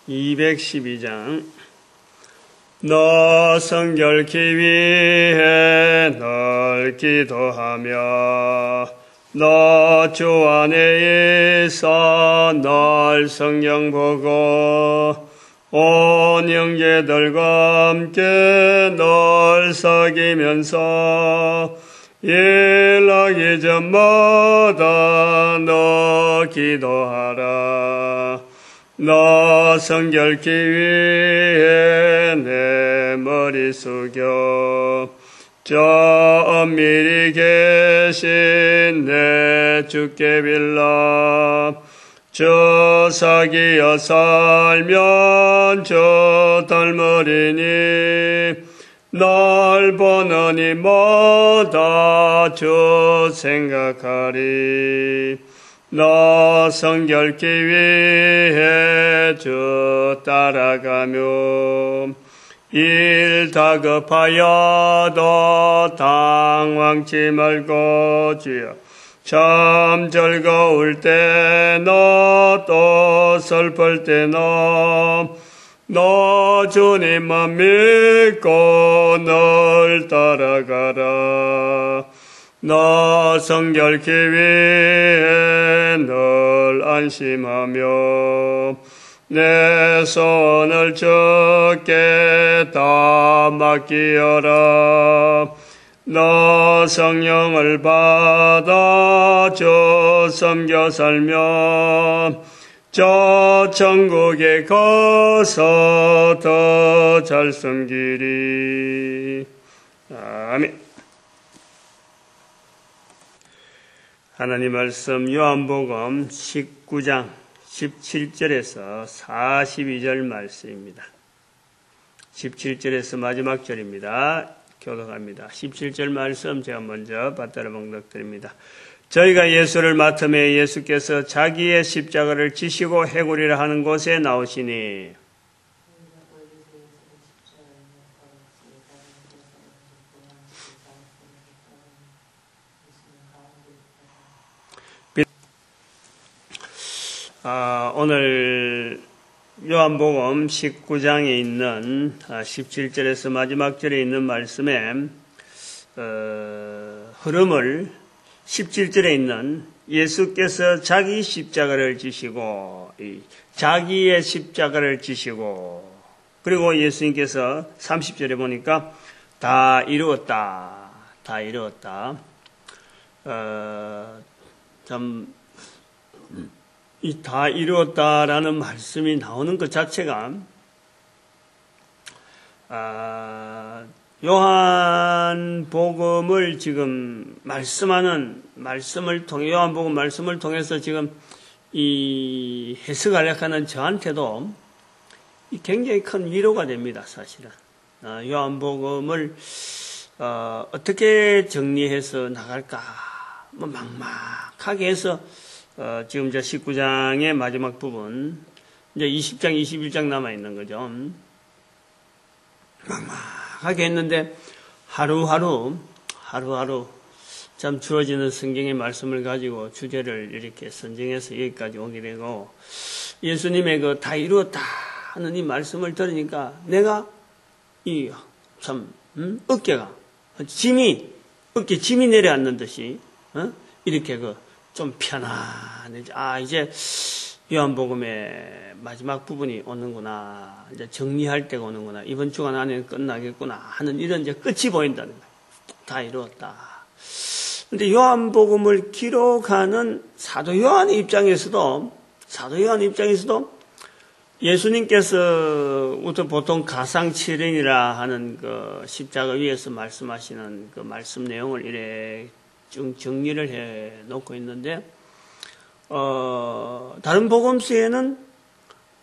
212장. 너 성결케 위해 널 기도하며 너 주 안에 있어 널 성령 보고 온 형제들과 함께 널 사귀면서 일하기 전마다 너 기도하라. 너 성결케 위해 내 머리 숙여 저 엄밀히 계신 내 주께 빌라. 저 사귀어 살면 저 닮으리니 날 보는 이마다 저 생각하리. 너 성결케 위해 저 따라가며 일 다급하여도 당황치 말고 주여 참 즐거울 때나 또 슬플 때나 너 주님만 믿고 널 따라가라. 너 성결케 위해 널 안심하며 내 손을 주께 다 맡기어라. 너 성령을 받아 주 섬겨 살며 저 천국에 가서 더 잘 섬기리. 아멘. 하나님 말씀 요한복음 19장 17절에서 42절 말씀입니다. 17절에서 마지막 절입니다. 교독합니다. 17절 말씀 제가 먼저 받들어 봉독드립니다. 저희가 예수를 맡음에 예수께서 자기의 십자가를 지시고 해구리라 하는 곳에 나오시니 오늘 요한복음 19장에 있는 17절에서 마지막 절에 있는 말씀의 흐름을 17절에 있는 예수께서 자기 십자가를 지시고 자기의 십자가를 지시고 그리고 예수님께서 30절에 보니까 다 이루었다. 다 이루었다. 이 다 이루었다라는 말씀이 나오는 것 자체가 요한복음을 지금 요한복음 말씀을 통해서 지금 이 해석하려고 하는 저한테도 굉장히 큰 위로가 됩니다. 사실은 요한복음을 어떻게 정리해서 나갈까 막막하게 해서 지금 이제 19장의 마지막 부분, 이제 20장, 21장 남아있는 거죠. 막막하게 했는데, 하루하루 참 주어지는 성경의 말씀을 가지고 주제를 이렇게 선정해서 여기까지 오게 되고, 예수님의 그 다 이루었다 하는 이 말씀을 들으니까 내가 어깨가, 어깨 짐이 내려앉는 듯이, 이렇게 좀 편안해져. 이제 요한복음의 마지막 부분이 오는구나. 이제 정리할 때가 오는구나. 이번 주간 안에 끝나겠구나 하는 이런 이제 끝이 보인다는 거예요. 다 이루었다. 근데 요한복음을 기록하는 사도 요한의 입장에서도 예수님께서 보통 가상칠인이라 하는 그 십자가 위에서 말씀하시는 그 말씀 내용을 이래 정리를 해 놓고 있는데, 다른 복음서에는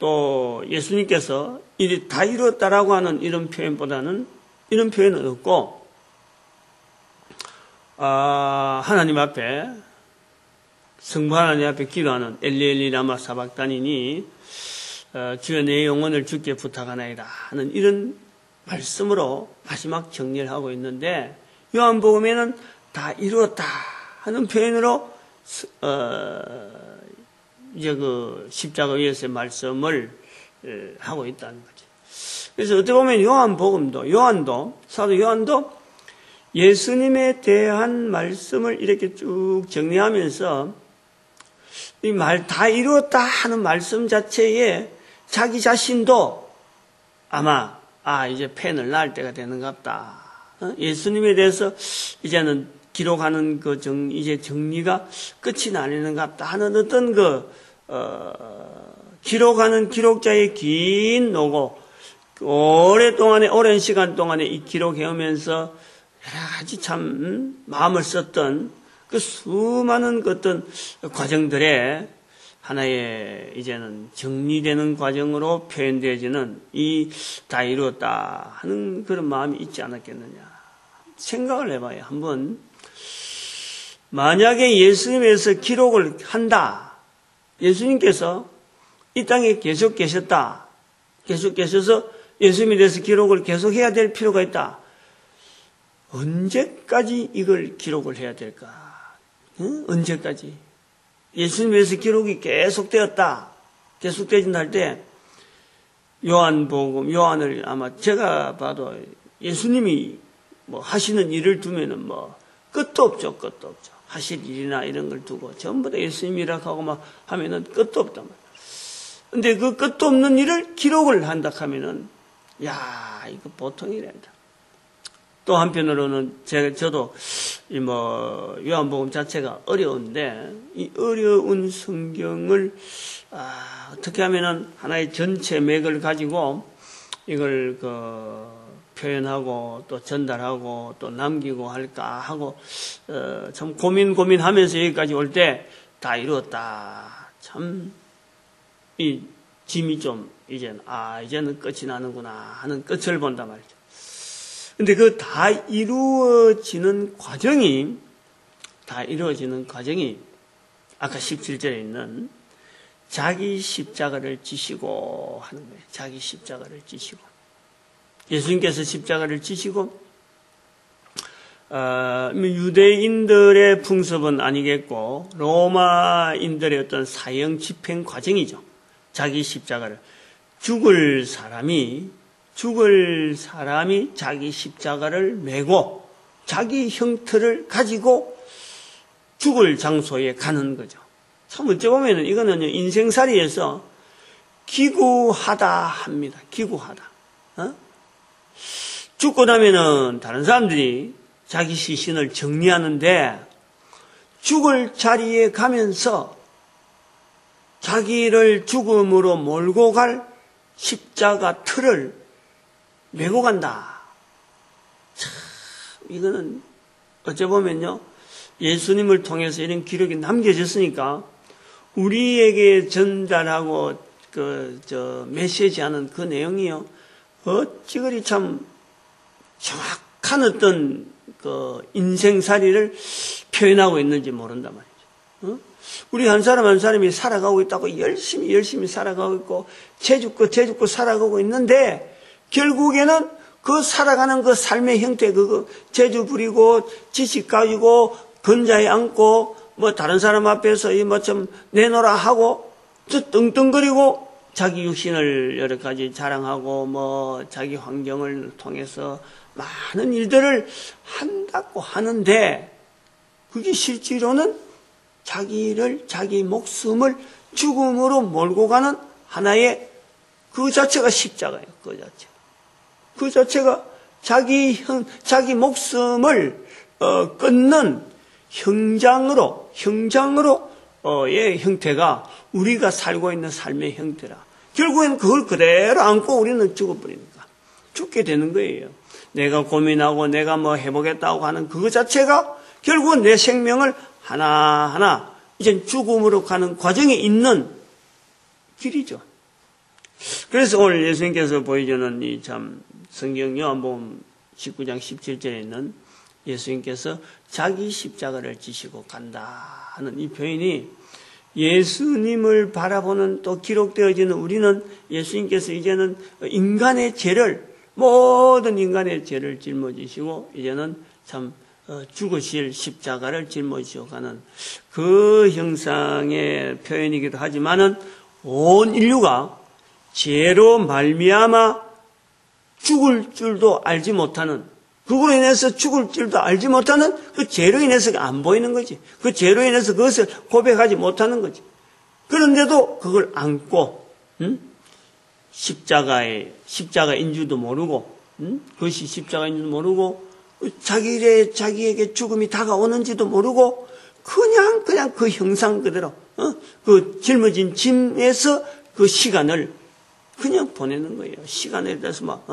또 예수님께서 이리 다 이루었다라고 하는 이런 표현보다는 이런 표현은 없고, 하나님 앞에, 성부 하나님 앞에 기도하는 엘리 라마 사박다니니, 주여 내 영혼을 주께 부탁하나이다 하는 이런 말씀으로 마지막 정리를 하고 있는데, 요한복음에는 다 이루었다 하는 표현으로 이제 그 십자가 위에서의 말씀을 하고 있다는 거지. 그래서 어떻게 보면 사도 요한도 예수님에 대한 말씀을 이렇게 쭉 정리하면서 이 말 다 이루었다 하는 말씀 자체에 자기 자신도 아마 이제 펜을 놔을 때가 되는갑다. 예수님에 대해서 이제는 기록하는 이제 정리가 끝이 나는갑다 하는 어떤 기록하는 기록자의 긴 노고, 오랜 시간 동안에 이 기록해오면서 여러 가지 참 마음을 썼던 그 수많은 어떤 과정들에 하나의 이제는 정리되는 과정으로 표현되어지는 이 다 이루었다 하는 그런 마음이 있지 않았겠느냐. 생각을 해봐요. 한번 만약에 예수님에서 기록을 한다. 예수님께서 이 땅에 계속 계셨다. 계속 계셔서 예수님에 대해서 기록을 계속 해야 될 필요가 있다. 언제까지 이걸 기록을 해야 될까? 언제까지? 예수님에 대해서 기록이 계속되었다. 계속되어진다 할 때 요한을 아마 제가 봐도 예수님이 하시는 일을 두면은 끝도 없죠. 하실 일이나 이런 걸 두고 전부 다 예수님이라고 하고 하면은 끝도 없단 말이에요. 근데 그 끝도 없는 일을 기록을 한다 하면은 이거 보통 일이 아니다. 또 한편으로는 저도 요한복음 자체가 어려운데 이 어려운 성경을 어떻게 하면은 하나의 전체 맥을 가지고 이걸 표현하고 또 전달하고 또 남기고 할까 하고 참 고민하면서 여기까지 올 때 다 이루었다. 참 이 짐이 좀 이제는 끝이 나는구나 하는 끝을 본단 말이죠. 근데 그 다 이루어지는 과정이 아까 17절에 있는 자기 십자가를 지시고 하는 거예요. 자기 십자가를 지시고. 예수님께서 십자가를 지시고 유대인들의 풍습은 아니겠고 로마인들의 어떤 사형 집행 과정이죠. 자기 십자가를 죽을 사람이 자기 십자가를 메고 자기 형태를 가지고 죽을 장소에 가는 거죠. 참 어찌 보면은 이거는 인생살이에서 기구하다 합니다. 기구하다. 죽고 나면은 다른 사람들이 자기 시신을 정리하는데 죽을 자리에 가면서 자기를 죽음으로 몰고 갈 십자가 틀을 메고 간다. 참, 이거는 어찌 보면요, 예수님을 통해서 이런 기록이 남겨졌으니까 우리에게 전달하고 메시지하는 그 내용이요, 어찌 그리 참 정확한 어떤 인생살이를 표현하고 있는지 모른단 말이죠. 우리 한 사람 한 사람이 살아가고 있다고 열심히 살아가고 있고 죄죽고 살아가고 있는데 결국에는 그 살아가는 그 삶의 형태, 재주 부리고 지식 가지고 근자에 앉고 다른 사람 앞에서 좀 내놓으라 하고 떵떵거리고 자기 육신을 여러 가지 자랑하고 자기 환경을 통해서 많은 일들을 한다고 하는데 그게 실제로는 자기 목숨을 죽음으로 몰고 가는 하나의 그 자체가 십자가예요. 그 자체가 자기 목숨을 끊는 형장으로의 형태가 우리가 살고 있는 삶의 형태라. 결국엔 그걸 그대로 안고 우리는 죽어버리니까 죽게 되는 거예요. 내가 고민하고 내가 해보겠다고 하는 그거 자체가 결국은 내 생명을 하나하나 이제 죽음으로 가는 과정에 있는 길이죠. 그래서 오늘 예수님께서 보여주는 이 참 성경 요한복음 19장 17절에 있는 예수님께서 자기 십자가를 지시고 간다 하는 이 표현이 예수님을 바라보는 또 기록되어지는 우리는 예수님께서 이제는 모든 인간의 죄를 짊어지시고 이제는 참 죽으실 십자가를 짊어지시고 가는 그 형상의 표현이기도 하지만은 온 인류가 죄로 말미암아 죽을 줄도 알지 못하는, 그걸로 인해서 죽을 줄도 알지 못하는 그 죄로 인해서 안 보이는 거지. 그 죄로 인해서 그것을 고백하지 못하는 거지. 그런데도 그걸 안고 십자가인 줄도 모르고, 그것이 십자가인 줄도 모르고, 자기에게 죽음이 다가오는지도 모르고, 그냥 그 형상 그대로, 그 짊어진 짐에서 그 시간을 그냥 보내는 거예요. 시간에 대해서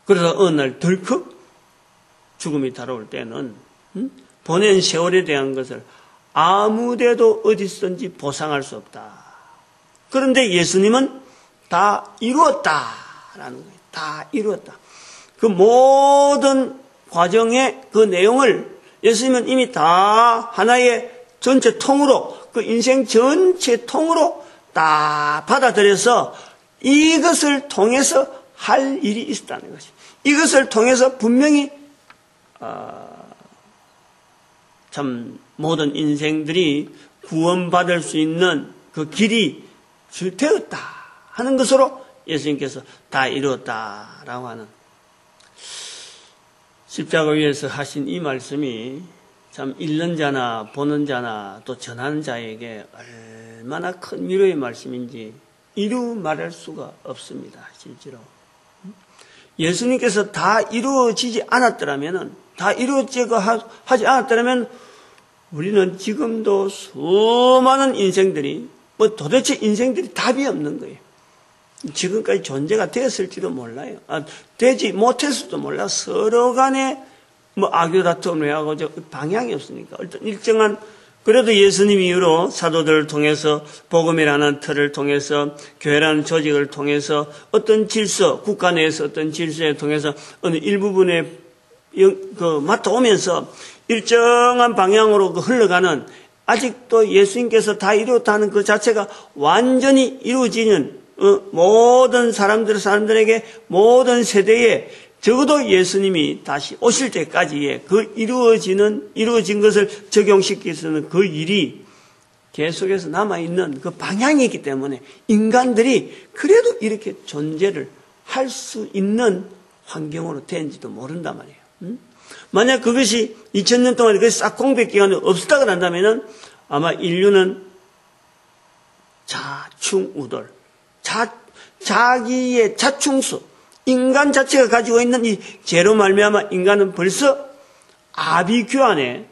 그래서 어느 날 덜컥 죽음이 다가올 때는, 보낸 세월에 대한 것을 아무데도 어디서든지 보상할 수 없다. 그런데 예수님은 다 이루었다라는 거예요. 다 이루었다. 그 모든 과정의 그 내용을 예수님은 이미 다 하나의 전체 통으로, 그 인생 전체 통으로 다 받아들여서 이것을 통해서 할 일이 있었다는 것이. 이것을 통해서 분명히 참 모든 인생들이 구원받을 수 있는 그 길이 되었다 하는 것으로 예수님께서 다 이루었다라고 하는, 십자가 위에서 하신 이 말씀이 참 읽는 자나 보는 자나 또 전하는 자에게 얼마나 큰 위로의 말씀인지 이루 말할 수가 없습니다. 실제로 예수님께서 다 이루어지지 않았더라면, 다 이루어지고 하지 않았더라면 우리는 지금도 수많은 인생들이, 도대체 인생들이 답이 없는 거예요. 지금까지 존재가 되었을지도 몰라요. 되지 못했을지도 몰라. 서로 간에 악유 다툼을 해하고 방향이 없으니까. 어떤 일정한, 그래도 예수님 이후로 사도들을 통해서, 복음이라는 틀을 통해서, 교회라는 조직을 통해서, 어떤 질서, 국가 내에서 어떤 질서에 통해서 어느 일부분에 맡아오면서 일정한 방향으로 흘러가는, 아직도 예수님께서 다 이루었다는 그 자체가 완전히 이루어지는, 모든 사람들에게, 모든 세대에 적어도 예수님이 다시 오실 때까지의 그 이루어진 것을 적용시킬 수 있는 그 일이 계속해서 남아있는 그 방향이기 때문에 인간들이 그래도 이렇게 존재를 할 수 있는 환경으로 된지도 모른단 말이에요. 만약 그것이 2000년 동안 그것이 싹 공백기간이 없었다 그런다면 아마 인류는 자충우돌, 자기의 자충수, 인간 자체가 가지고 있는 이 죄로 말미암아 인간은 벌써 아비규환의,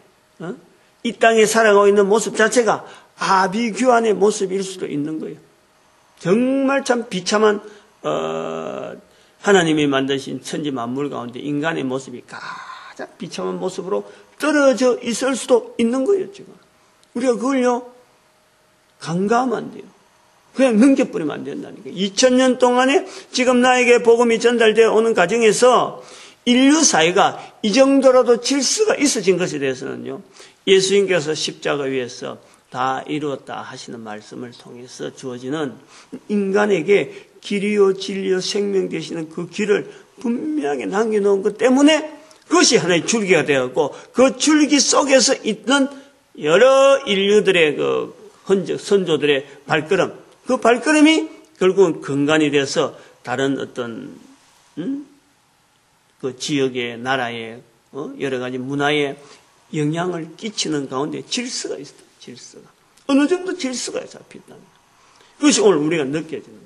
이 땅에 살아가고 있는 모습 자체가 아비규환의 모습일 수도 있는 거예요. 정말 참 비참한 하나님이 만드신 천지 만물 가운데 인간의 모습이 가장 비참한 모습으로 떨어져 있을 수도 있는 거예요. 지금 우리가 그걸요 간과하면 안 돼요. 그냥 넘겨버리면 안 된다니까. 2000년 동안에 지금 나에게 복음이 전달되어 오는 과정에서 인류 사회가 이 정도라도 질서가 있어진 것에 대해서는요, 예수님께서 십자가 위에서 다 이루었다 하시는 말씀을 통해서 주어지는 인간에게 길이요 진리요 생명 되시는 그 길을 분명히 남겨놓은 것 때문에 그것이 하나의 줄기가 되었고, 그 줄기 속에서 있는 여러 인류들의 그 흔적, 선조들의 발걸음, 그 발걸음이 결국은 근간이 돼서 다른 어떤 그 지역의 나라의 여러 가지 문화에 영향을 끼치는 가운데 질서가 있어요. 질서가 어느 정도 질서가 잡혔다는 거예요. 그것이 오늘 우리가 느껴지는 거죠.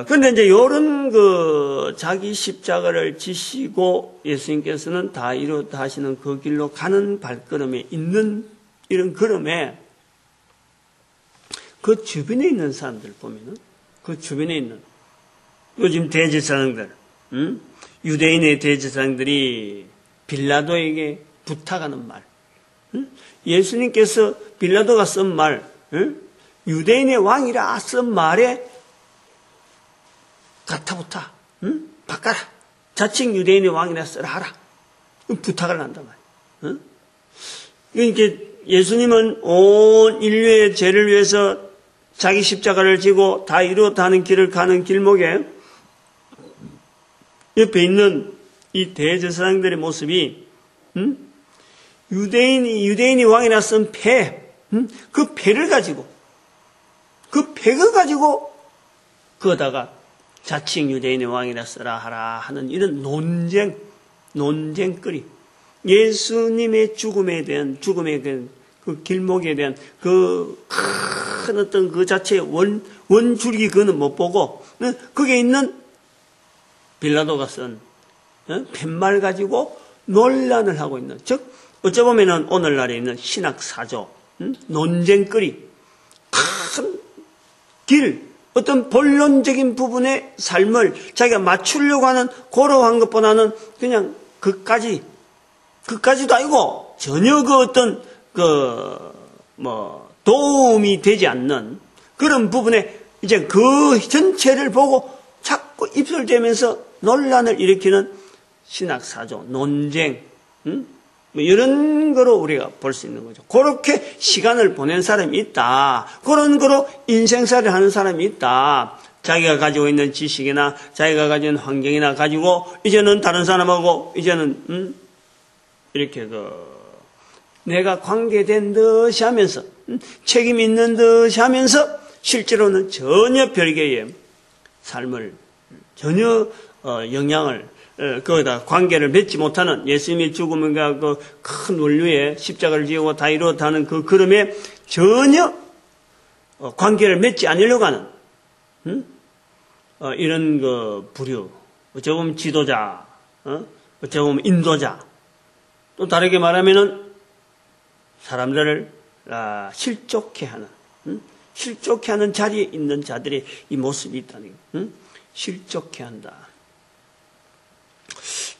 그런데 이제 이런 그 자기 십자가를 지시고 예수님께서는 다 이루었다 하시는 그 길로 가는 발걸음에 있는 이런 걸음에 그 주변에 있는 사람들 보면은, 그 주변에 있는 요즘 대제사장들, 유대인의 대제사장들이 빌라도에게 부탁하는 말, 예수님께서 빌라도가 쓴 말, 유대인의 왕이라 쓴 말에 가타부타, 바꿔라. 자칭 유대인의 왕이라 쓰라 하라. 부탁을 한단 말이에요. 그러니까 예수님은 온 인류의 죄를 위해서 자기 십자가를 지고 다 이루었다 하는 길을 가는 길목에 옆에 있는 이 대제사장들의 모습이 유대인이 왕이라 쓴 패, 그 패를 가지고 핵을 가지고 그거다가 자칭 유대인의 왕이라 쓰라 하라 하는 이런 논쟁거리. 예수님의 죽음에 대한, 그 길목에 대한 그 큰 어떤 그 자체의 원줄기 그거는 못 보고, 거기에 있는 빌라도가 쓴 팻말 가지고 논란을 하고 있는, 즉, 어쩌 보면은 오늘날에 있는 신학사조, 논쟁거리, 큰 길, 어떤 본론적인 부분의 삶을 자기가 맞추려고 하는 고려한 것보다는 그냥 그까지도 아니고 전혀 그 어떤 도움이 되지 않는 그런 부분에 이제 그 전체를 보고 자꾸 입술대면서 논란을 일으키는 신학사조, 논쟁, 뭐 이런 거로 우리가 볼 수 있는 거죠. 그렇게 시간을 보낸 사람이 있다. 그런 거로 인생살이를 하는 사람이 있다. 자기가 가지고 있는 지식이나 자기가 가지고 있는 환경이나 가지고 이제는 다른 사람하고 이제는 이렇게 내가 관계된 듯이 하면서 책임 있는 듯이 하면서 실제로는 전혀 별개의 삶을 전혀 영향을 거기다 관계를 맺지 못하는 예수님의 죽음과 그 큰 원류의 십자가를 지고 다 이루었다는 그 걸음에 전혀 관계를 맺지 않으려고 하는 이런 그 부류, 어찌 보면 지도자, 어찌 보면 인도자, 또 다르게 말하면은 사람들을 실족해하는 실족해하는 자리에 있는 자들의 이 모습이 있다는 거예요. 실족해한다.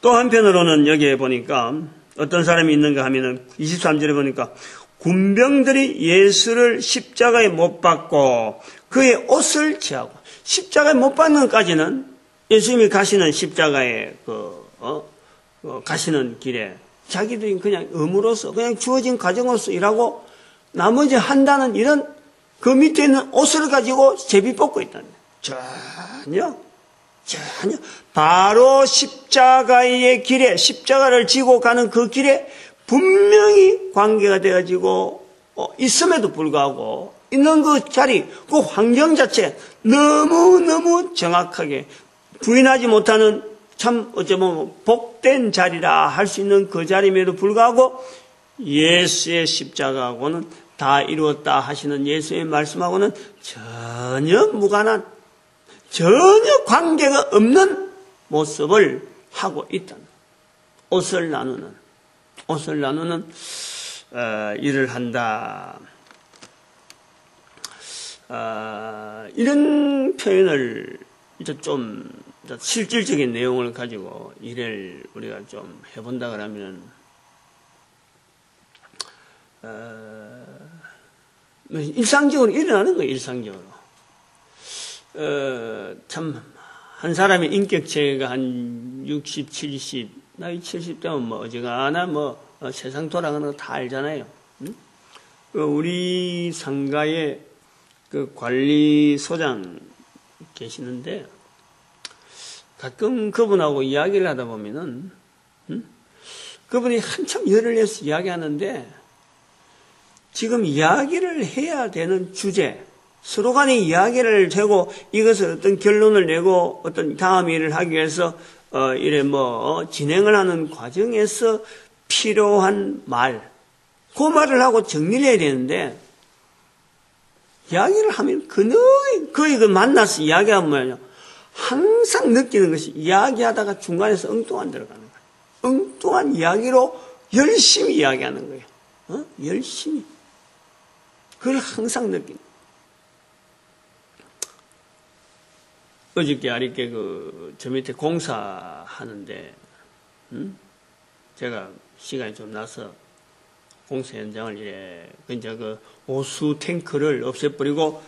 또 한편으로는 여기에 보니까 어떤 사람이 있는가 하면은 23절에 보니까 군병들이 예수를 십자가에 못 박고 그의 옷을 취하고, 십자가에 못 박는 것까지는 예수님이 가시는 십자가에 가시는 길에 자기들이 그냥 의무로서 그냥 주어진 가정으로서 일하고 나머지 한다는 이런 그 밑에 있는 옷을 가지고 제비 뽑고 있다는 거예요. 전혀 바로 십자가의 길에 십자가를 지고 가는 그 길에 분명히 관계가 되어지고 있음에도 불구하고 있는 그 자리, 그 환경 자체 너무너무 정확하게 부인하지 못하는 참 어쩌면 복된 자리라 할 수 있는 그 자리임에도 불구하고 예수의 십자가하고는 다 이루었다 하시는 예수의 말씀하고는 전혀 무관한, 전혀 관계가 없는 모습을 하고 있다. 옷을 나누는 일을 한다. 이런 표현을 이제 좀 실질적인 내용을 가지고 일을 우리가 좀 해본다 그러면 일상적으로 일어나는 거예요. 일상적으로. 참 한 사람의 인격체가 한 60, 70, 나이 70대면 뭐 어지간한 세상 돌아가는 거 다 알잖아요. 우리 상가에 그 관리소장 계시는데 가끔 그분하고 이야기를 하다 보면은 그분이 한참 열을 내서 이야기하는데 지금 이야기를 해야 되는 주제, 서로 간에 이야기를 하고 이것을 어떤 결론을 내고 어떤 다음 일을 하기 위해서 진행을 하는 과정에서 필요한 말, 그 말을 하고 정리를 해야 되는데 이야기를 하면 거의 만나서 이야기하면 항상 느끼는 것이 이야기하다가 중간에서 엉뚱한 들어가는 거예요. 엉뚱한 이야기로 열심히 이야기하는 거예요. 열심히. 그걸 항상 느낀다. 어저께 아리께 저 밑에 공사하는데, 제가 시간이 좀 나서 공사 현장을 이제 오수 탱크를 없애버리고,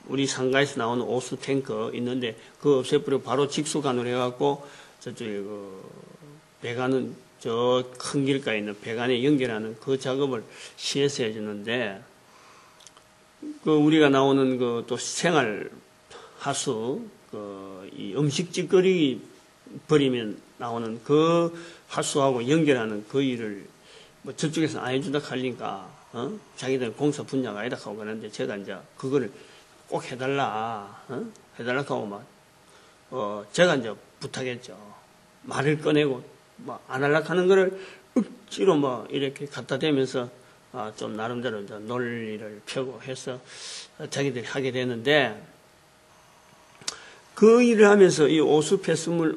우리 상가에서 나오는 오수 탱크 있는데, 그거 없애버리고 바로 직수관으로 해갖고, 저쪽에 배관은 저 큰 길가에 있는 배관에 연결하는 그 작업을 시에서 해주는데, 우리가 나오는 또 생활 하수, 이 음식 찌꺼기 버리면 나오는 그 하수하고 연결하는 그 일을 저쪽에서 안 해준다 하니까 자기들 공사 분야가 아니다 하고 그러는데 제가 이제 그거를 꼭 해달라, 해달라 하고 제가 이제 부탁했죠. 말을 꺼내고 안 하려고 하는 거를 억지로 이렇게 갖다 대면서 좀 나름대로 이제 논리를 펴고 해서 자기들이 하게 되는데, 그 일을 하면서 이 오수폐수는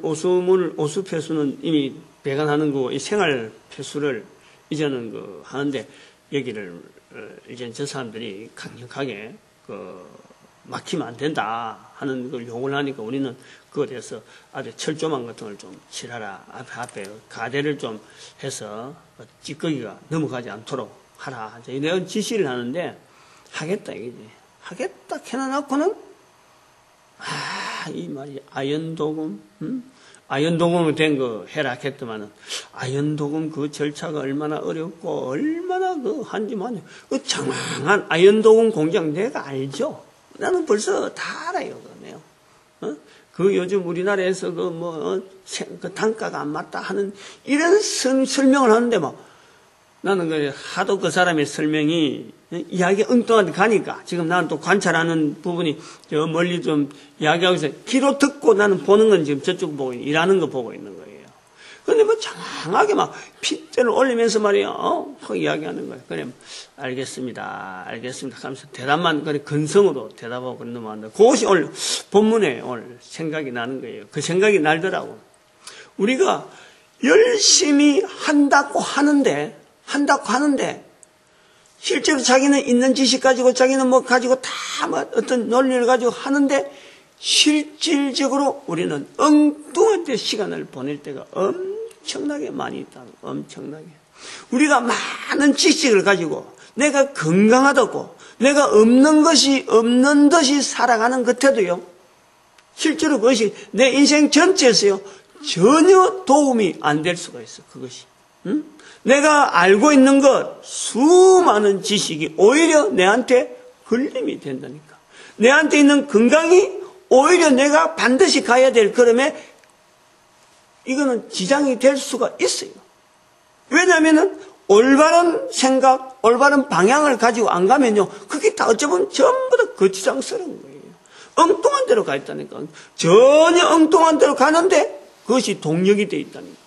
이미 배관하는 거고, 이 생활 폐수를 이제는 하는데, 여기를 이제 저 사람들이 강력하게 막히면 안 된다 하는 걸 요구를 하니까 우리는 그거에 대해서 아주 철조망 같은 걸 좀 칠하라, 앞에 가대를 좀 해서 찌꺼기가 넘어가지 않도록 하라, 이런 지시를 하는데, 하겠다 이거지. 하겠다 해놔놓고는 이 말이 아연도금, 아연도금으로 된 거 해라 했더만은, 아연도금 그 절차가 얼마나 어렵고 얼마나 한지만요. 그 장황한 아연도금 공장 내가 알죠. 나는 벌써 다 알아요. 그러네요. 그 요즘 우리나라에서 그 단가가 안 맞다 하는 이런 설명을 하는데 나는 하도 그 사람의 설명이 이야기 엉뚱한데 가니까, 지금 나는 또 관찰하는 부분이 저 멀리 좀 이야기하고 있어요. 귀로 듣고 나는 보는 건 지금 저쪽 보고 일하는 거 보고 있는 거예요. 그런데 장황하게 핏대를 올리면서 말이야, 이야기하는 거예요. 그래, 알겠습니다 하면서 대답만 근성으로 대답하고 그런 놈 한다. 그것이 오늘 본문에 오늘 생각이 나는 거예요. 그 생각이 날더라고. 우리가 열심히 한다고 하는데 실제로 자기는 있는 지식 가지고 자기는 가지고 다 어떤 논리를 가지고 하는데, 실질적으로 우리는 엉뚱한 데 시간을 보낼 때가 엄청나게 많이 있다. 엄청나게. 우리가 많은 지식을 가지고 내가 건강하다고 내가 없는 듯이 살아가는 것에도요, 실제로 그것이 내 인생 전체에서요 전혀 도움이 안 될 수가 있어. 그것이. 내가 알고 있는 것, 수많은 지식이 오히려 내한테 걸림이 된다니까. 내한테 있는 건강이 오히려 내가 반드시 가야 될 걸음에 이거는 지장이 될 수가 있어요. 왜냐하면 올바른 생각, 올바른 방향을 가지고 안 가면요, 그게 다 어쩌면 전부 다 거치장스러운 거예요. 엉뚱한 데로 가 있다니까. 전혀 엉뚱한 데로 가는데 그것이 동력이 돼 있다니까.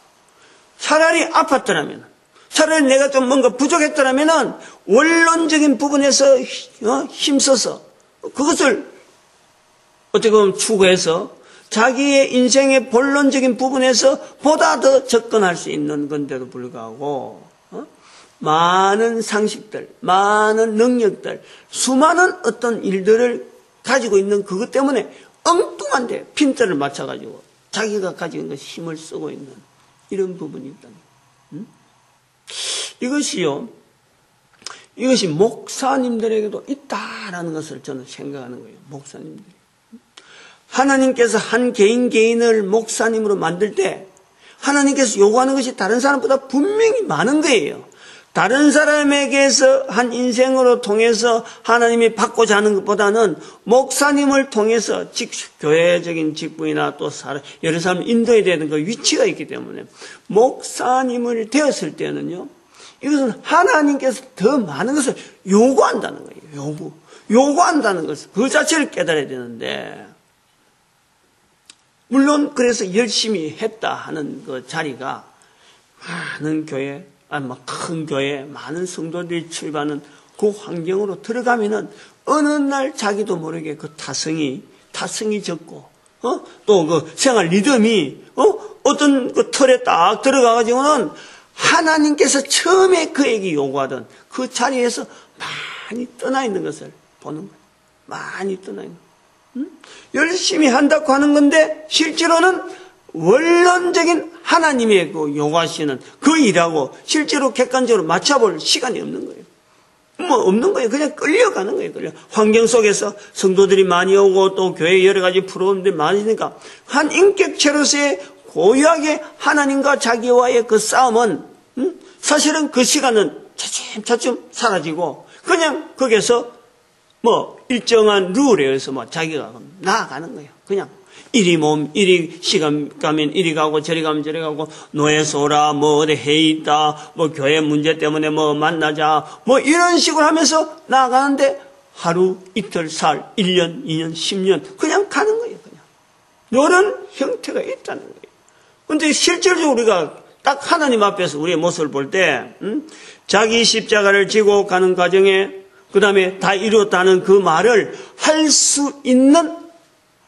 차라리 아팠더라면, 차라리 내가 좀 뭔가 부족했더라면 원론적인 부분에서 힘써서 그것을 어떻게 보면 추구해서 자기의 인생의 본론적인 부분에서 보다 더 접근할 수 있는 건데도 불구하고 많은 상식들, 많은 능력들, 수많은 어떤 일들을 가지고 있는 그것 때문에 엉뚱한데 핀대를 맞춰가지고 자기가 가지고 있는 힘을 쓰고 있는 이런 부분이 있다니. 이것이 목사님들에게도 있다라는 것을 저는 생각하는 거예요. 목사님들이. 하나님께서 한 개인을 목사님으로 만들 때 하나님께서 요구하는 것이 다른 사람보다 분명히 많은 거예요. 다른 사람에게서 한 인생으로 통해서 하나님이 받고자 하는 것보다는 목사님을 통해서 교회적인 직분이나 또 여러 사람을 인도해야 되는 그 위치가 있기 때문에 목사님을 되었을 때는요, 이것은 하나님께서 더 많은 것을 요구한다는 거예요. 요구한다는 것을, 그 자체를 깨달아야 되는데, 물론 그래서 열심히 했다 하는 그 자리가 많은 교회, 큰 교회, 많은 성도들이 출입하는 그 환경으로 들어가면은 어느 날 자기도 모르게 그 타성이 적고, 또 그 생활 리듬이, 어떤 그 틀에 딱 들어가가지고는 하나님께서 처음에 그에게 요구하던 그 자리에서 많이 떠나 있는 것을 보는 거예요. 많이 떠나 있는 거예요. 열심히 한다고 하는 건데 실제로는 원론적인 하나님의 그 요구하시는 그 일하고 실제로 객관적으로 맞춰볼 시간이 없는 거예요. 없는 거예요. 그냥 끌려가는 거예요. 환경 속에서 성도들이 많이 오고 또 교회 여러 가지 프로그램들이 많으니까 한 인격체로서의 고유하게 하나님과 자기와의 그 싸움은 사실은 그 시간은 차츰 사라지고 그냥 거기에서 뭐 일정한 룰에 의해서 뭐 자기가 나아가는 거예요. 그냥 이리 시간 가면 이리 가고 저리 가면 저리 가고 노예소라 뭐 어디 회의 있다 뭐 교회 문제 때문에 뭐 만나자 뭐 이런 식으로 하면서 나아가는데 하루 이틀 살 1년 2년 10년 그냥 가는 거예요. 그냥 이런 형태가 있다는 거예요. 그런데 실질적으로 우리가 딱 하나님 앞에서 우리의 모습을 볼 때 자기 십자가를 지고 가는 과정에 그 다음에 다 이루었다는 그 말을 할 수 있는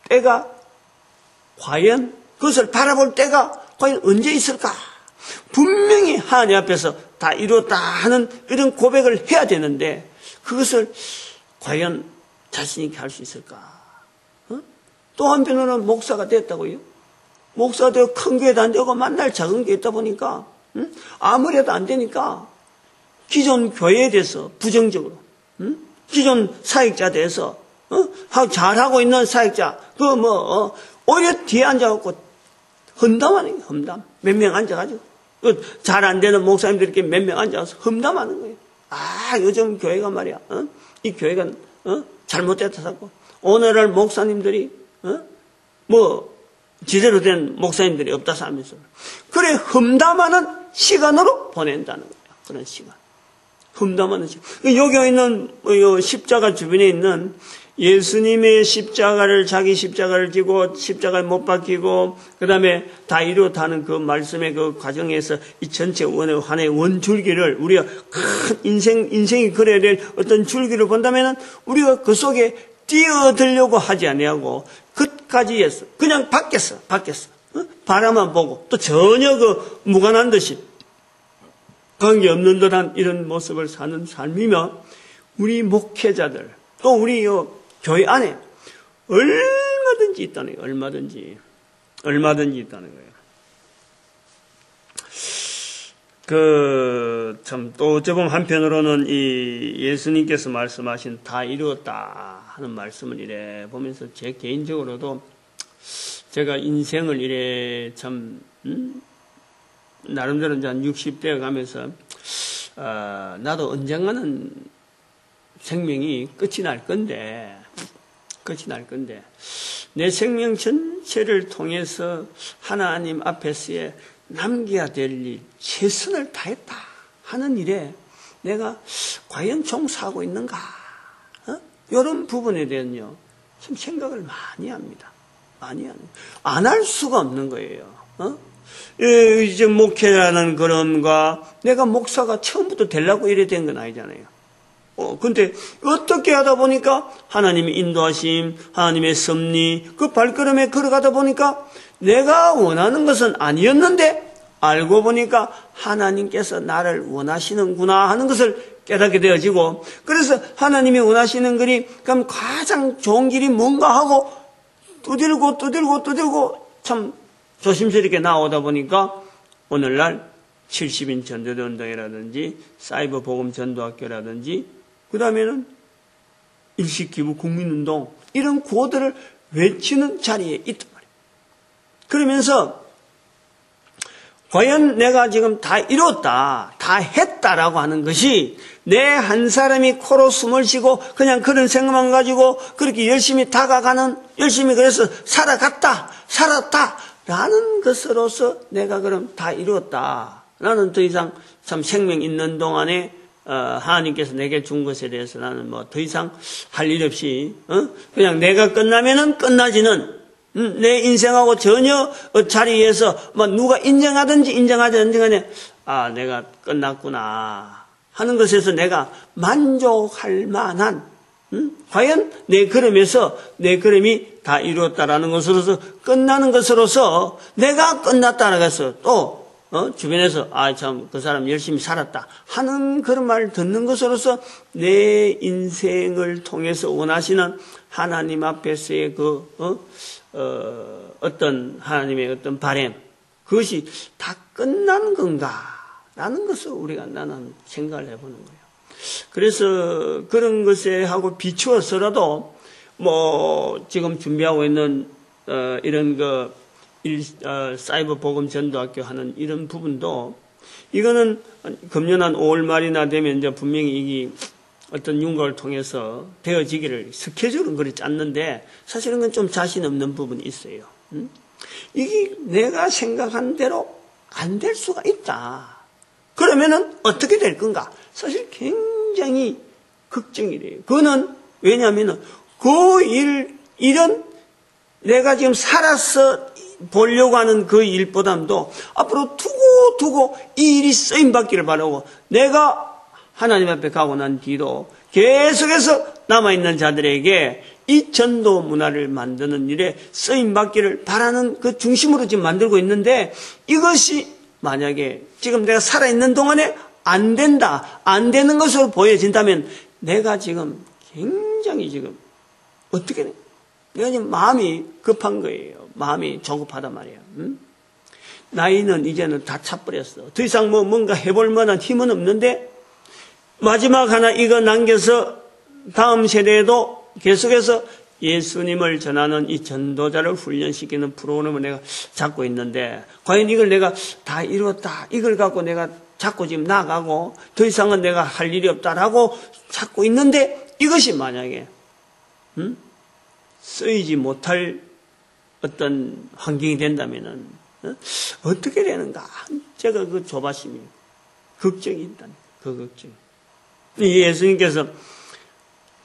때가 과연 그것을 바라볼 때가 과연 언제 있을까? 분명히 하나님 앞에서 다 이루었다 하는 이런 고백을 해야 되는데 그것을 과연 자신 있게 할 수 있을까? 또 한편으로는 목사가 됐다고요? 목사가 되고 큰 교회도 안 되고 만날 작은 교회 있다 보니까 아무래도 안 되니까 기존 교회에 대해서 부정적으로 기존 사역자 대해서 잘하고 있는 사역자 오히려 뒤에 앉아갖고 험담하는 거예요. 험담. 몇 명 앉아가지고 잘 안 되는 목사님들이 이렇게 몇 명 앉아서 험담하는 거예요. 요즘 교회가 말이야 이 교회가 잘못됐다고 오늘날 목사님들이 제대로 된 목사님들이 없다고 하면서 그래 험담하는 시간으로 보낸다는 거예요. 그런 시간. 험담하는 시간. 여기 있는 십자가 주변에 있는 예수님의 자기 십자가를 지고 십자가를 못 박히고 그 다음에 다 이루었다는 그 말씀의 그 과정에서 이 전체 하나의 원줄기를 우리가 큰 인생이 그래야 될 어떤 줄기를 본다면은 우리가 그 속에 뛰어들려고 하지 아니하고 끝까지 했어. 그냥 밖에서 바라만 보고 또 전혀 그 무관한 듯이 관계없는 듯한 이런 모습을 사는 삶이며 우리 목회자들 또 우리 교회 안에 얼마든지 있다는 거예요. 얼마든지 있다는 거예요. 또 어쩌면 한편으로는 이 예수님께서 말씀하신 다 이루었다 하는 말씀을 이래 보면서 제 개인적으로도 제가 인생을 이래 나름대로 이제 한 60대에 가면서 나도 언젠가는 생명이 끝이 날 건데 내 생명 전체를 통해서 하나님 앞에서의 남겨야 될 일, 최선을 다했다 하는 일에 내가 과연 종사하고 있는가? 이런 부분에 대해서요, 참 생각을 많이 합니다. 안 할 수가 없는 거예요. 이제 목회라는 그런가, 내가 목사가 처음부터 되려고 이래 된 건 아니잖아요. 근데 어떻게 하다 보니까 하나님의 인도하심, 하나님의 섭리, 그 발걸음에 걸어가다 보니까 내가 원하는 것은 아니었는데 알고 보니까 하나님께서 나를 원하시는구나 하는 것을 깨닫게 되어지고, 그래서 하나님이 원하시는 길이 그럼 가장 좋은 길이 뭔가 하고 두들고 참 조심스럽게 나오다 보니까 오늘날 70인 전도대 운동이라든지 사이버 복음 전도학교라든지 그 다음에는 일식기부 국민운동 이런 구호들을 외치는 자리에 있단 말이에요. 그러면서 과연 내가 지금 다 이뤘다, 다 했다라고 하는 것이 내 한 사람이 코로 숨을 쉬고 그냥 그런 생각만 가지고 그렇게 열심히 다가가는, 열심히 그래서 살았다 라는 것으로서 내가 그럼 다 이뤘다. 나는 더 이상 참 생명 있는 동안에 하나님께서 내게 준 것에 대해서 나는 뭐 더 이상 할 일 없이 그냥 내가 끝나면은 끝나지는 내 인생하고 전혀 자리에서 뭐 누가 인정하든지 인정하지 않든지 내가 끝났구나 하는 것에서 내가 만족할 만한 과연 내 걸음에서 내 걸음이 다 이루었다라는 것으로서 끝나는 것으로서 내가 끝났다라고 해서 또 주변에서 참 그 사람 열심히 살았다 하는 그런 말을 듣는 것으로서 내 인생을 통해서 원하시는 하나님 앞에서의 어떤 하나님의 어떤 바람, 그것이 다 끝난 건가라는 것을 나는 생각을 해보는 거예요. 그래서 그런 것에 하고 비추어서라도 뭐 지금 준비하고 있는 이런 사이버 복음 전도학교 하는 이런 부분도 이거는 금년 한 5월 말이나 되면 이제 분명히 이게 어떤 윤곽을 통해서 되어지기를 스케줄은 그리 짰는데 사실은 그건 좀 자신 없는 부분이 있어요. 이게 내가 생각한 대로 안 될 수가 있다. 그러면은 어떻게 될 건가? 사실 굉장히 걱정이 돼요. 그거는 왜냐하면은 그 일은 내가 지금 살아서 보려고 하는 그 일보다도 앞으로 두고 이 일이 쓰임받기를 바라고 내가 하나님 앞에 가고 난 뒤로 계속해서 남아있는 자들에게 이 전도 문화를 만드는 일에 쓰임받기를 바라는 그 중심으로 지금 만들고 있는데 이것이 만약에 지금 내가 살아있는 동안에 안 된다, 안 되는 것으로 보여진다면 내가 지금 굉장히 지금 어떻게 돼? 내가 지금 마음이 급한 거예요. 마음이 조급하단 말이에요. 나이는 이제는 다 차버렸어. 더 이상 뭔가 해볼 만한 힘은 없는데 마지막 하나 이거 남겨서 다음 세대에도 계속해서 예수님을 전하는 이 전도자를 훈련시키는 프로그램을 내가 잡고 있는데 과연 이걸 내가 다 이뤘다. 이걸 갖고 내가 자꾸 지금 나가고 더 이상은 내가 할 일이 없다라고 찾고 있는데 이것이 만약에 쓰이지 못할 어떤 환경이 된다면은 어떻게 되는가? 제가 그 조바심이 걱정이 있다. 그 걱정. 예수님께서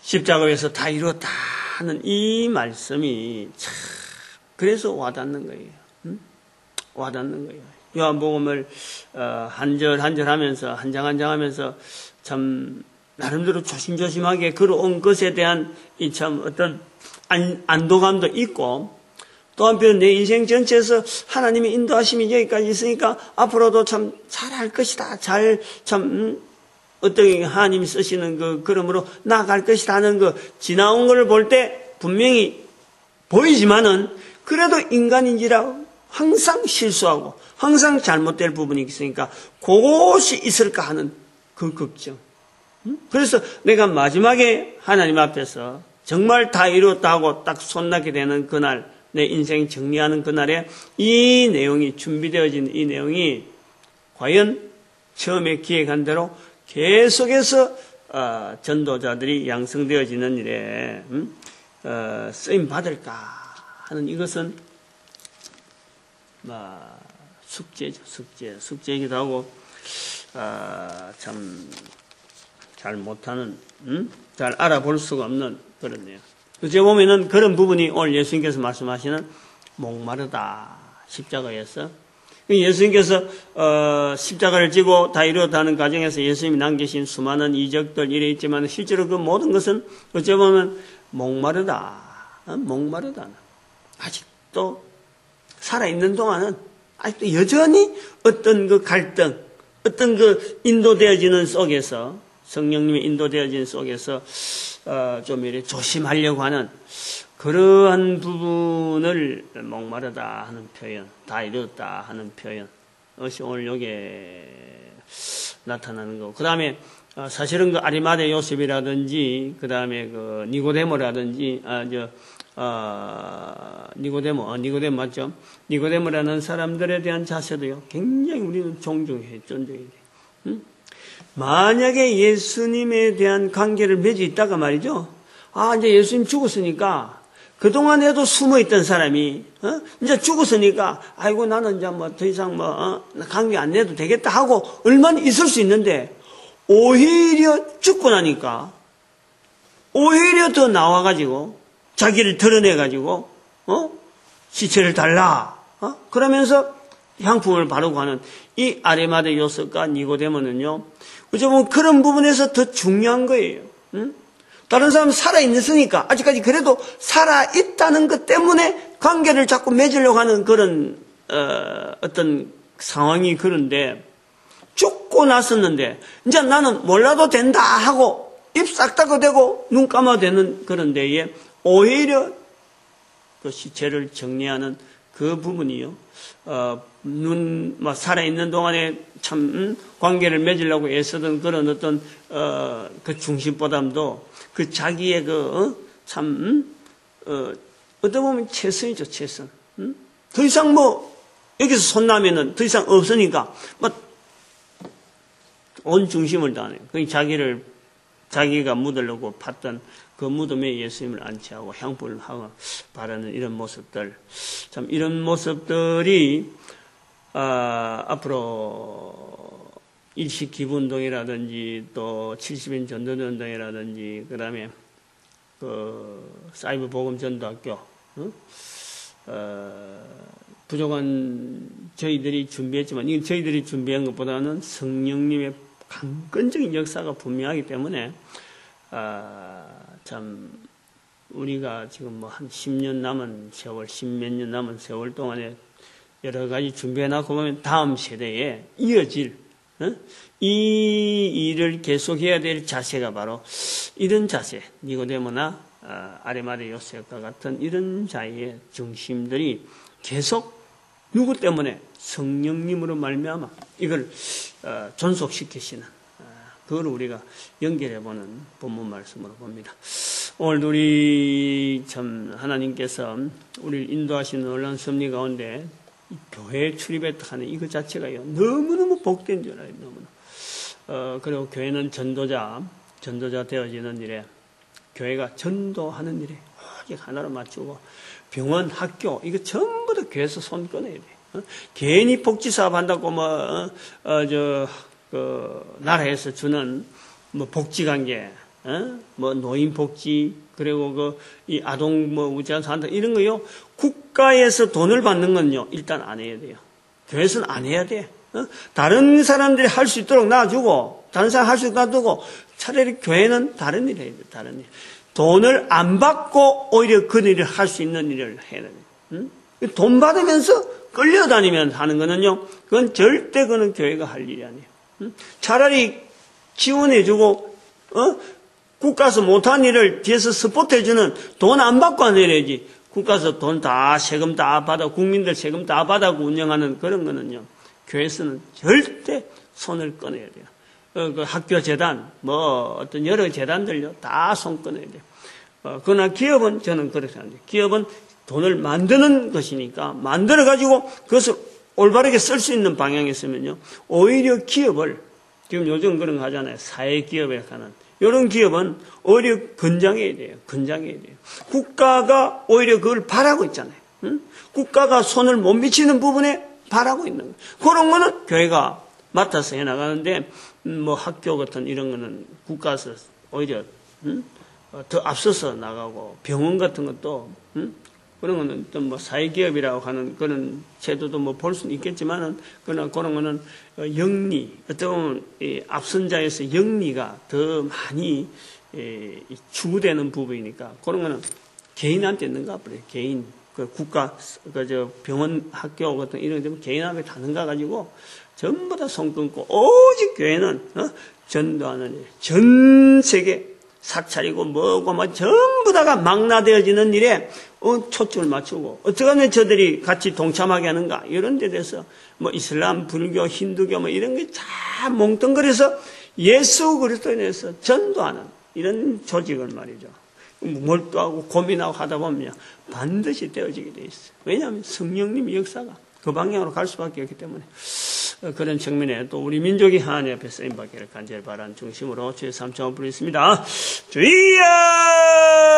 십자가에서 다 이뤘다 하는 이 말씀이 참 그래서 와닿는 거예요. 와닿는 거예요. 요한복음을 한 절 한 절 하면서 한 장 한 장 하면서 참 나름대로 조심조심하게 걸어온 것에 대한 이 참 어떤 안도감도 있고 또 한편 내 인생 전체에서 하나님의 인도하심이 여기까지 있으니까 앞으로도 참 잘할 것이다. 어떻게 하나님이 쓰시는 그러므로 나아갈 것이다 하는 지나온 것을 볼 때 분명히 보이지만은 그래도 인간인지라 항상 실수하고 항상 잘못될 부분이 있으니까 그것이 있을까 하는 그 걱정. 그래서 내가 마지막에 하나님 앞에서 정말 다 이뤘다 하고 딱 손나게 되는 그날 내 인생 정리하는 그날에 이 내용이 준비되어진 이 내용이 과연 처음에 기획한 대로 계속해서 전도자들이 양성되어지는 일에 쓰임 받을까 하는 이것은 숙제죠. 숙제이기도 하고 참 잘 못하는 잘 알아볼 수가 없는 그런데요. 어째 보면은 그런 부분이 오늘 예수님께서 말씀하시는 목마르다 십자가에서 예수님께서 십자가를 지고 다 이루었다는 과정에서 예수님이 남기신 수많은 이적들 이래 있지만 실제로 그 모든 것은 어째 보면 목마르다. 아직도 살아있는 동안은 아직도 여전히 어떤 그 갈등, 어떤 그 인도되어지는 속에서 성령님의 인도되어지는 속에서 좀 이렇게 조심하려고 하는 그러한 부분을 목마르다 하는 표현, 다 이뤘다 하는 표현, 그것이 오늘 여기에 나타나는 거고, 그 다음에 사실은 그 아리마대 요셉이라든지, 그 다음에 그 니고데모라든지, 니고데모 맞죠? 니고데모라는 사람들에 대한 자세도요, 굉장히 우리는 존중해야 돼. 만약에 예수님에 대한 관계를 맺어 있다가 말이죠. 이제 예수님 죽었으니까, 그동안에도 숨어있던 사람이, 이제 죽었으니까, 아이고, 나는 이제 더 이상 관계 안 내도 되겠다 하고, 얼마나 있을 수 있는데, 오히려 죽고 나니까, 오히려 더 나와가지고, 자기를 드러내가지고, 시체를 달라, 그러면서 향품을 바르고 하는 이 아리마대 요셉과 니고데모는요, 어쩌면 그런 부분에서 더 중요한 거예요. 다른 사람은 살아있으니까, 아직까지 그래도 살아있다는 것 때문에 관계를 자꾸 맺으려고 하는 그런, 어떤 상황이 그런데, 죽고 났었는데, 이제 나는 몰라도 된다 하고, 입 싹 닫고 대고, 눈 감아도 되는 그런 데에, 오히려 그 시체를 정리하는 그 부분이요. 살아있는 동안에 참, 관계를 맺으려고 애쓰던 그런 어떤, 그 중심보담도 그 자기의 어떻게 보면 최선이죠, 최선. 더 이상 여기서 손 나면은 더 이상 없으니까, 온 중심을 다하네요. 자기를 자기가 묻으려고 팠던 그 무덤에 예수님을 안치하고 향불을 하고 바라는 이런 모습들, 참 이런 모습들이 앞으로 일식 기부운동이라든지 또 70인 전도운동이라든지 그다음에 그 사이버 복음 전도학교 부족한 저희들이 준비했지만 이 저희들이 준비한 것보다는 성령님의 강건적인 역사가 분명하기 때문에 참 우리가 지금 뭐 한 10년 남은 세월, 10몇 년 남은 세월 동안에 여러 가지 준비해놓고 보면 다음 세대에 이어질 이 일을 계속해야 될 자세가 바로 이런 자세, 니고데모나 아리마대 요셉과 같은 이런 자의 중심들이 계속 누구 때문에 성령님으로 말미암아 이걸 존속시키시는 그걸 우리가 연결해보는 본문 말씀으로 봅니다. 오늘 우리 참 하나님께서 우리를 인도하시는 놀라운 섭리 가운데 교회에 출입했다는 이것 자체가요 너무너무 복된 줄 알아요. 너무나. 그리고 교회는 전도자 되어지는 일에 교회가 전도하는 일에 오직 하나로 맞추고 병원, 학교 이거 전부 다 교회에서 손 꺼내야 돼요. 괜히 복지사업 한다고 나라에서 주는 뭐 복지관계, 뭐 노인 복지 그리고 이 아동 우자사 한다 이런 거요 국가에서 돈을 받는 건요 일단 안 해야 돼요. 교회에서는 안 해야 돼. 다른 사람들이 할 수 있도록 놔주고 다른 사람 할 수 있도록 놔두고 차라리 교회는 다른 일을 해야 돼. 다른 일. 돈을 안 받고 오히려 그 일을 할 수 있는 일을 해야 돼. 돈 받으면서 끌려다니면 하는 거는요 그건 절대 그는 교회가 할 일이 아니에요. 차라리 지원해주고 국가에서 못한 일을 뒤에서 스포트해주는 돈 안 받고 내려야지. 국가에서 돈 다 세금 다 받아 국민들 세금 다 받아 운영하는 그런 거는요 교회에서는 절대 손을 꺼내야 돼요. 그 학교 재단 뭐 어떤 여러 재단들요 다 손 꺼내야 돼요. 그러나 기업은 저는 그렇게 생각해요. 기업은 돈을 만드는 것이니까 만들어 가지고 그것을 올바르게 쓸 수 있는 방향에 있으면요 오히려 기업을 지금 요즘 그런 거 하잖아요. 사회기업에 가는 이런 기업은 오히려 건장해야 돼요. 국가가 오히려 그걸 바라고 있잖아요. 국가가 손을 못 미치는 부분에 바라고 있는 거예요. 그런 거는 교회가 맡아서 해나가는데 뭐 학교 같은 이런 거는 국가에서 오히려 더 앞서서 나가고 병원 같은 것도 그런 거는 또 뭐 사회기업이라고 하는 그런 제도도 뭐 볼 수는 있겠지만은 그러나 그런 거는 영리 어떤 보면 앞선 자에서 영리가 더 많이 추구되는 부분이니까 그런 거는 개인한테 있는가 보래요. 개인 그 국가 그 병원 학교 같은 이런 데면 개인한테 다는가 가지고 전부 다 손 끊고 오직 교회는 전도하는 일, 전 세계 사찰이고 뭐고 막 전부 다가 망라되어지는 일에 초점을 맞추고 어떻게 하면 저들이 같이 동참하게 하는가 이런 데 대해서 뭐 이슬람, 불교, 힌두교 뭐 이런 게 다 몽뚱그려서 예수 그리스도에 대해서 전도하는 이런 조직을 말이죠. 몰두하고 고민하고 하다 보면 반드시 되어지게 돼 있어요. 왜냐하면 성령님의 역사가 그 방향으로 갈 수밖에 없기 때문에 그런 측면에 또 우리 민족이 하나님 앞에 쓰임받기를 간절히 바라는 중심으로 주의 삼창을 부르겠습니다. 주여!